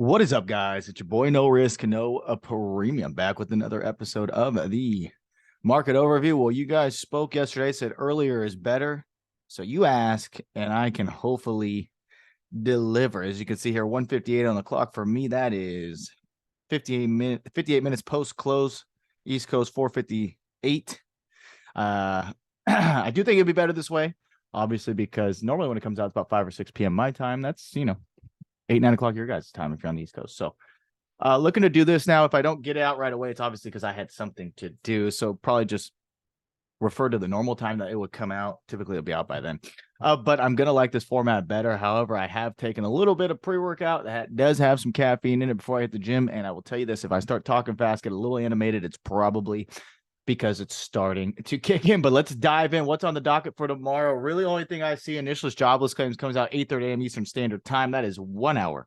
What is up, guys? It's your boy No Risk, No a Premium, back with another episode of the market overview. Well, you guys spoke yesterday, said earlier is better. So you ask, and I can hopefully deliver. As you can see here, 158 on the clock. For me, that is 58 minutes post close. East Coast 458. I do think it'd be better this way, obviously, because normally when it comes out, it's about 5 or 6 p.m. my time. That's 8, 9 o'clock your guys' time if you're on the East Coast. So looking to do this now. If I don't get it out right away, it's obviously because I had something to do. So probably just refer to the normal time that it would come out. Typically it'll be out by then. But I'm going to like this format better. However, I have taken a little bit of pre-workout that does have some caffeine in it before I hit the gym. And I will tell you this, if I start talking fast, get a little animated, it's probably because it's starting to kick in. But let's dive in. What's on the docket for tomorrow? Really, only thing I see, initialist jobless claims comes out 8:30 a.m. Eastern Standard Time. That is 1 hour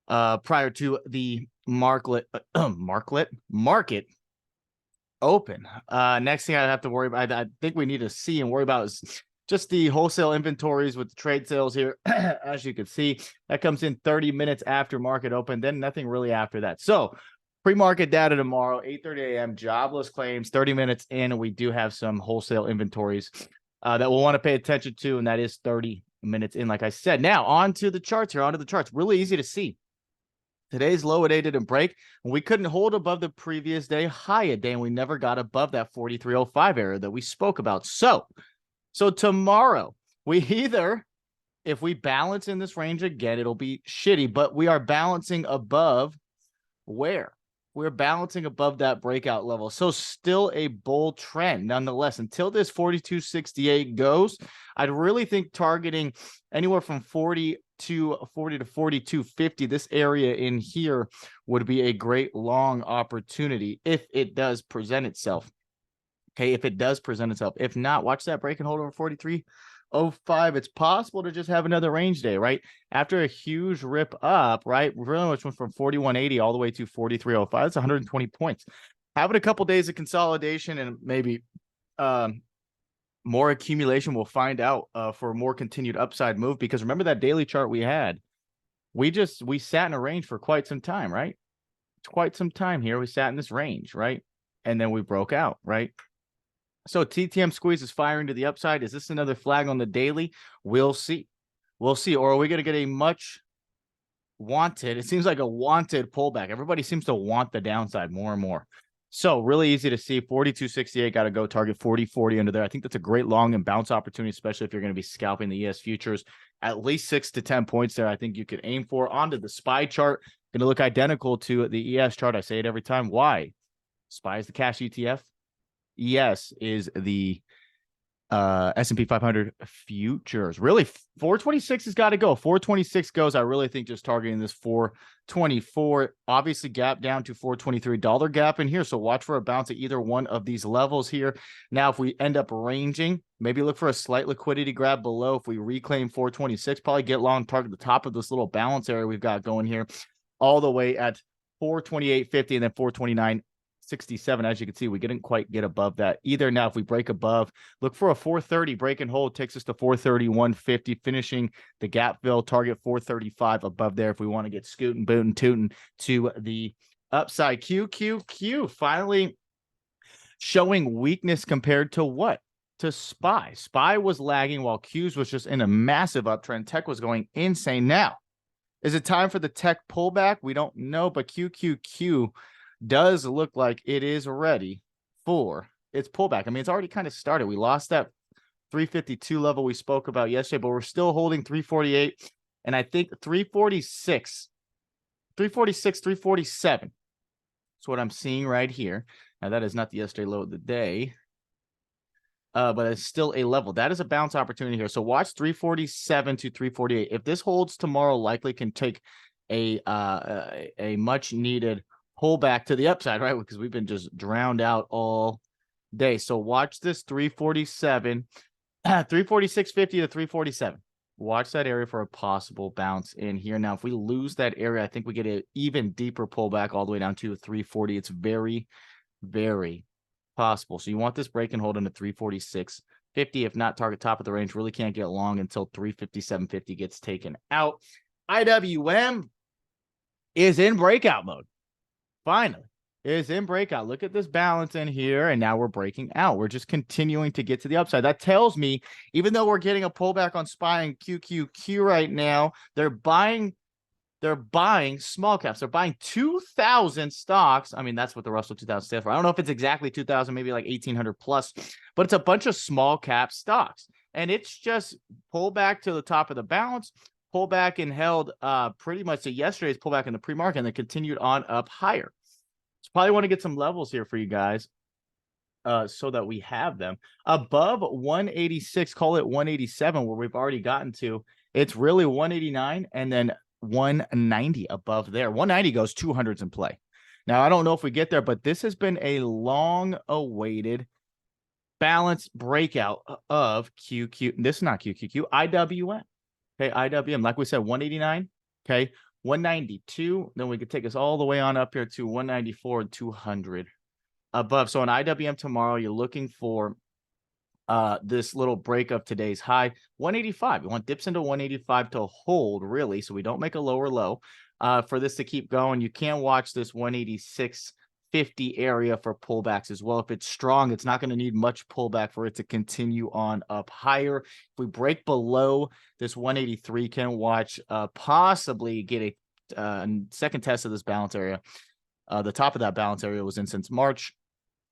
prior to the market open. Next thing I have to worry about, I think we need to see and worry about is just the wholesale inventories with the trade sales here. As you can see, that comes in 30 minutes after market open, then nothing really after that. So pre-market data tomorrow, 8:30 a.m. Jobless claims, 30 minutes in, and we do have some wholesale inventories that we'll want to pay attention to, and that is 30 minutes in, like I said. Now, on to the charts here, onto the charts. Really easy to see. Today's low a day didn't break. We couldn't hold above the previous day high a day, and we never got above that 43.05 area that we spoke about. So tomorrow, we either, if we balance in this range again, it'll be shitty, but we are balancing above where? We're balancing above that breakout level. So still a bull trend nonetheless. Until this 42.68 goes, I'd really think targeting anywhere from 40 to 42.50. This area in here would be a great long opportunity if it does present itself. Okay, if it does present itself. If not, watch that break and hold over 43.05. It's possible to just have another range day, right? After a huge rip up, right? Really much went from 41.80 all the way to 43.05. That's 120 points. Having a couple days of consolidation and maybe more accumulation, we'll find out for a more continued upside move. Because remember that daily chart we had, we sat in a range for quite some time, right? Quite some time here. We sat in this range, right? And then we broke out, right? So TTM squeeze is firing to the upside. Is this another flag on the daily? We'll see. We'll see. Or are we going to get a much wanted? It seems like a wanted pullback. Everybody seems to want the downside more and more. So really easy to see. 42.68 got to go target 40.40 under there. I think that's a great long and bounce opportunity, especially if you're going to be scalping the ES futures. At least 6 to 10 points there. I think you could aim for. Onto the SPY chart. Going to look identical to the ES chart. I say it every time. Why? SPY is the cash ETF. ES is the S&P 500 futures. Really, 426 has got to go. 426 goes. I really think just targeting this 424. Obviously, gap down to $423 gap in here. So watch for a bounce at either one of these levels here. Now, if we end up ranging, maybe look for a slight liquidity grab below. If we reclaim 426, probably get long, target the top of this little balance area we've got going here, all the way at 428.50 and then 429.67. As you can see, we didn't quite get above that either. Now, if we break above, look for a 430 break and hold, takes us to 431.50, finishing the gap fill, target 435 above there if we want to get scooting, booting, tooting to the upside. QQQ finally showing weakness compared to what? To SPY. SPY was lagging while Q's was just in a massive uptrend. Tech was going insane. Now, is it time for the tech pullback? We don't know, but QQQ does look like it is ready for its pullback. I mean, it's already kind of started. We lost that 352 level we spoke about yesterday, but we're still holding 348. And I think 347. That's what I'm seeing right here. Now, that is not the yesterday low of the day, but it's still a level. That is a bounce opportunity here. So watch 347 to 348. If this holds tomorrow, likely can take a much needed pull back to the upside, right? Because we've been just drowned out all day. So watch this 347, 346.50 to 347. Watch that area for a possible bounce in here. Now, if we lose that area, I think we get an even deeper pullback all the way down to 340. It's very, very possible. So you want this break and hold into 346.50. If not, target top of the range. Really can't get long until 357.50 gets taken out. IWM. is in breakout mode. Finally, is in breakout. Look at this balance in here, and now we're breaking out. We're just continuing to get to the upside. That tells me, even though we're getting a pullback on SPY and QQQ right now, they're buying small caps. They're buying 2,000 stocks. I mean, that's what the Russell 2000 stands for. I don't know if it's exactly 2,000, maybe like 1,800 plus, but it's a bunch of small cap stocks. And it's just pull back to the top of the balance, pull back and held pretty much to yesterday's pullback in the pre-market, and then continued on up higher. So probably want to get some levels here for you guys so that we have them. Above 186, call it 187, where we've already gotten to. It's really 189 and then 190 above there. 190 goes 200s in play. Now, I don't know if we get there, but this has been a long-awaited balance breakout of QQ. This is not QQQ, IWM. Okay, IWM, like we said, 189. Okay, 192. Then we could take us all the way on up here to 194 and 200 above. So on IWM tomorrow, you're looking for this little break of today's high, 185. We want dips into 185 to hold, really, so we don't make a lower low. For this to keep going, you can watch this 186.50 area for pullbacks as well. If it's strong, it's not going to need much pullback for it to continue on up higher. If we break below this 183, can watch possibly get a second test of this balance area. The top of that balance area was in since March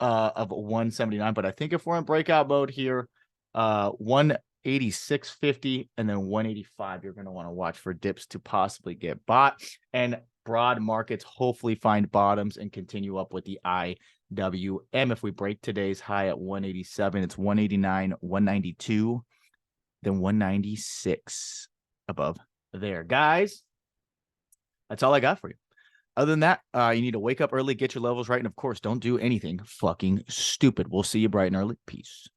of 179, but I think if we're in breakout mode here, 186.50 and then 185, you're going to want to watch for dips to possibly get bought, and broad markets hopefully find bottoms and continue up with the IWM. If we break today's high at 187, it's 189, 192, then 196 above there. Guys, that's all I got for you. Other than that, you need to wake up early, get your levels right, and of course, don't do anything fucking stupid. We'll see you bright and early. Peace.